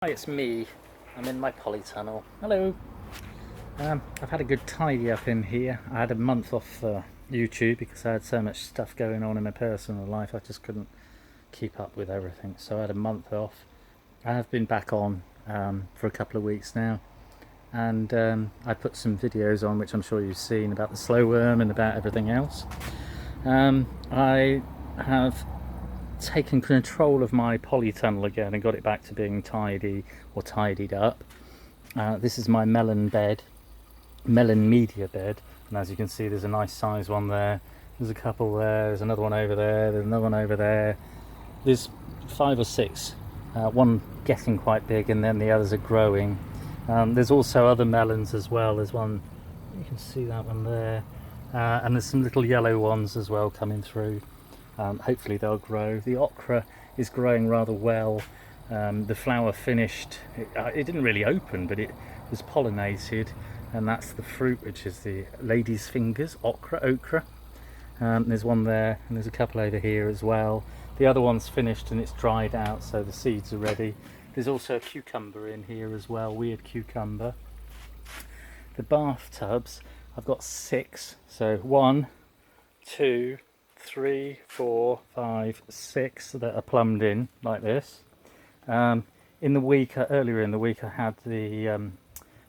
Hi, it's me. I'm in my polytunnel. Hello. I've had a good tidy up in here. I had a month off YouTube because I had so much stuff going on in my personal life. I just couldn't keep up with everything. So I had a month off. I have been back on for a couple of weeks now. And I put some videos on, which I'm sure you've seen, about the slow worm and about everything else. I have taken control of my polytunnel again and got it back to being tidy or tidied up. This is my melon media bed, and as you can see there's a nice size one there, there's a couple there, there's another one over there, there's another one over there, there's 5 or 6, one getting quite big and then the others are growing. There's also other melons as well. There's one, you can see that one there, and there's some little yellow ones as well coming through. Hopefully they'll grow. The okra is growing rather well. The flower finished, it didn't really open, but it was pollinated, and that's the fruit, which is the lady's fingers, okra. There's one there, and there's a couple over here as well. The other one's finished and it's dried out, so the seeds are ready. There's also a cucumber in here as well, weird cucumber. The bathtubs, I've got 6, so 1, 2, 3, 4, 5, 6 that are plumbed in like this. In the week, earlier in the week, I had the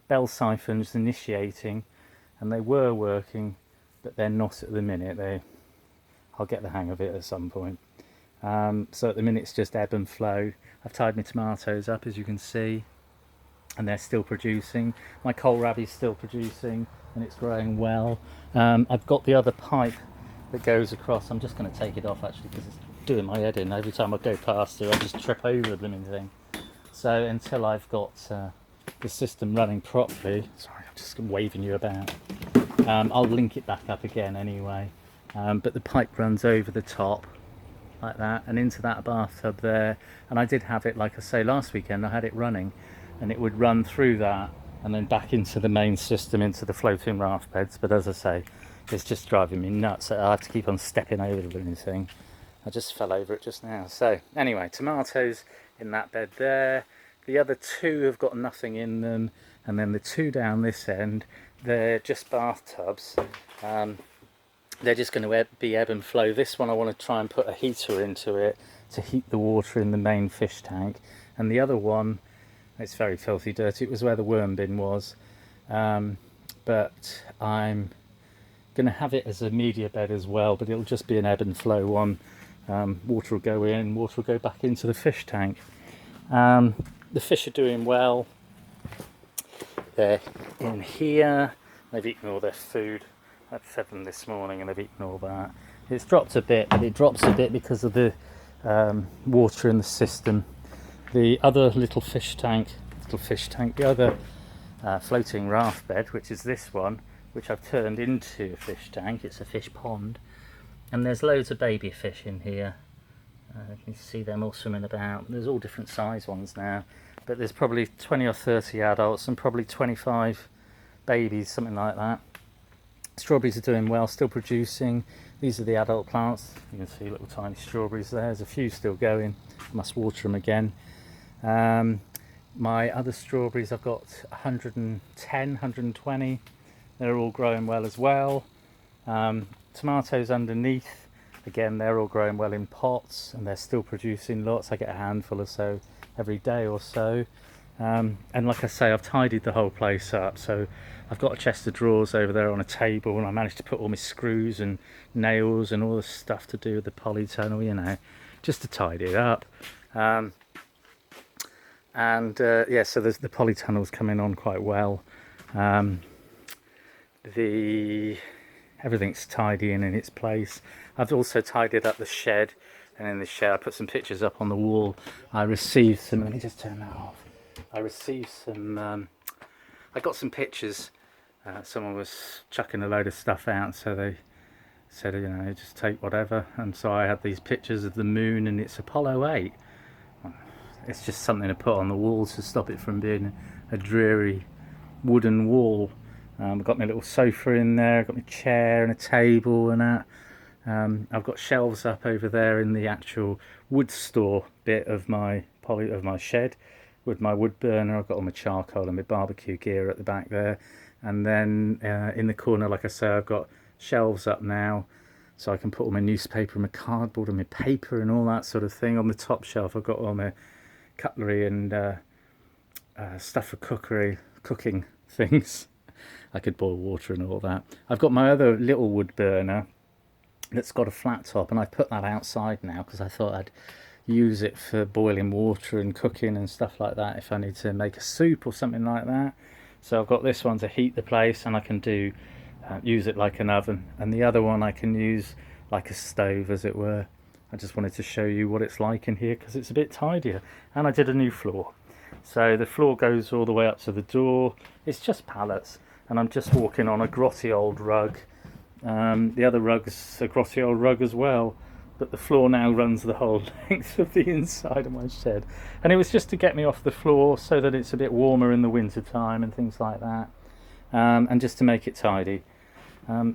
bell siphons initiating, and they were working, but they're not at the minute. I'll get the hang of it at some point. So at the minute it's just ebb and flow. I've tied my tomatoes up, as you can see, and they're still producing. My kohlrabi's still producing, and it's growing well. I've got the other pipe that goes across. I'm just going to take it off actually because it's doing my head in. Every time I go past it I just trip over the blooming thing. So until I've got the system running properly, sorry I'm just waving you about, I'll link it back up again anyway. But the pipe runs over the top like that and into that bathtub there, and I did have it, like I say, last weekend I had it running, and it would run through that and then back into the main system, into the floating raft beds. But as I say, it's just driving me nuts. I have to keep on stepping over the blooming thing. I just fell over it just now. So anyway, tomatoes in that bed there. The other 2 have got nothing in them, and then the 2 down this end, they're just bathtubs. They're just going to be ebb and flow. This one I want to try and put a heater into it to heat the water in the main fish tank, and the other one, it's very filthy dirty. It was where the worm bin was, but I'm going to have it as a media bed as well, but it'll just be an ebb and flow one. Water will go in, water will go back into the fish tank. The fish are doing well. They're in here. They've eaten all their food. I fed them this morning and they've eaten all that. It's dropped a bit, but it drops a bit because of the water in the system. The other little fish tank, the other floating raft bed, which is this one, which I've turned into a fish tank. It's a fish pond, and there's loads of baby fish in here. You can see them all swimming about. There's all different size ones now, but there's probably 20 or 30 adults and probably 25 babies, something like that. Strawberries are doing well, still producing. These are the adult plants. You can see little tiny strawberries there. There's a few still going. I must water them again. My other strawberries, I've got 110, 120. They're all growing well as well. Tomatoes underneath, again, they're all growing well in pots, and they're still producing lots. I get a handful or so every day or so. And like I say, I've tidied the whole place up, so I've got a chest of drawers over there on a table, and I managed to put all my screws and nails and all the stuff to do with the polytunnel, you know, just to tidy it up. Yeah, so the polytunnel's coming on quite well. Everything's tidy and in its place. I've also tidied up the shed, and in the shed I put some pictures up on the wall. I received some, let me just turn that off. I received some, I got some pictures. Someone was chucking a load of stuff out, so they said, you know, just take whatever. And so I had these pictures of the moon, and it's Apollo 8. It's just something to put on the wall to stop it from being a dreary wooden wall. I've got my little sofa in there, I've got my chair and a table and that. I've got shelves up over there in the actual wood store bit of my shed. with my wood burner. I've got all my charcoal and my barbecue gear at the back there. And then in the corner, like I say, I've got shelves up now, so I can put all my newspaper and my cardboard and my paper and all that sort of thing. On the top shelf, I've got all my cutlery and stuff for cooking things. I could boil water and all that. I've got my other little wood burner that's got a flat top, and I put that outside now because I thought I'd use it for boiling water and cooking and stuff like that if I need to make a soup or something like that. So I've got this one to heat the place, and I can use it like an oven, and the other one I can use like a stove, as it were. I just wanted to show you what it's like in here because it's a bit tidier. And I did a new floor, so the floor goes all the way up to the door. It's just pallets, and I'm just walking on a grotty old rug. The other rug's a grotty old rug as well, but the floor now runs the whole length of the inside of my shed, and it was just to get me off the floor so that it's a bit warmer in the winter time and things like that, and just to make it tidy.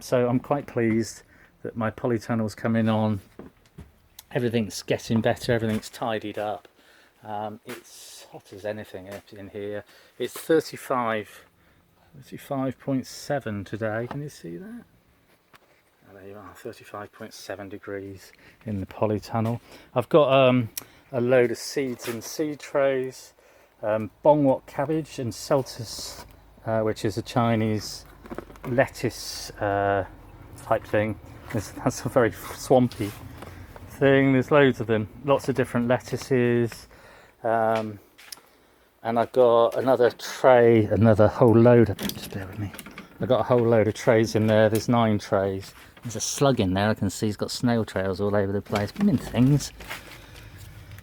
So I'm quite pleased that my polytunnel's coming on. Everything's getting better, everything's tidied up. It's hot as anything in here. It's 35.7 today, can you see that? Oh, there you are, 35.7 degrees in the polytunnel. I've got a load of seeds in seed trays, bongwok cabbage and celtis, which is a Chinese lettuce type thing. That's a very swampy thing. There's loads of them, lots of different lettuces, and I've got another tray, another whole load of, just bear with me, I've got a whole load of trays in there. There's 9 trays. There's a slug in there, I can see. He's got snail trails all over the place. Blooming things.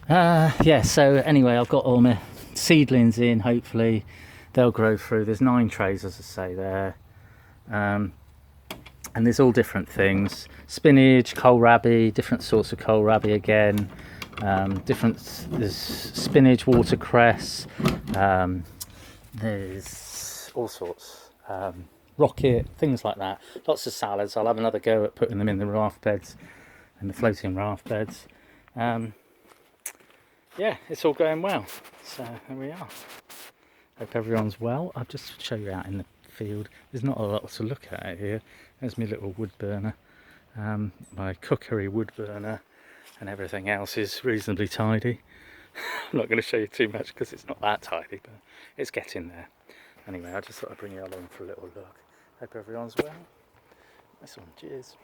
Yeah, so anyway, I've got all my seedlings in. Hopefully they'll grow through. There's 9 trays, as I say, there. And there's all different things. Spinach, kohlrabi, different sorts of kohlrabi again. There's spinach, watercress. There's all sorts. Rocket, things like that. Lots of salads. I'll have another go at putting them in the raft beds, in the floating raft beds. Yeah, it's all going well. So there we are. Hope everyone's well. I'll just show you out in the field. There's not a lot to look at here. There's my little wood burner, my cookery wood burner, and everything else is reasonably tidy. I'm not going to show you too much because it's not that tidy, but it's getting there. Anyway, I just thought I'd bring you along for a little look. Hope everyone's well. Nice one, cheers.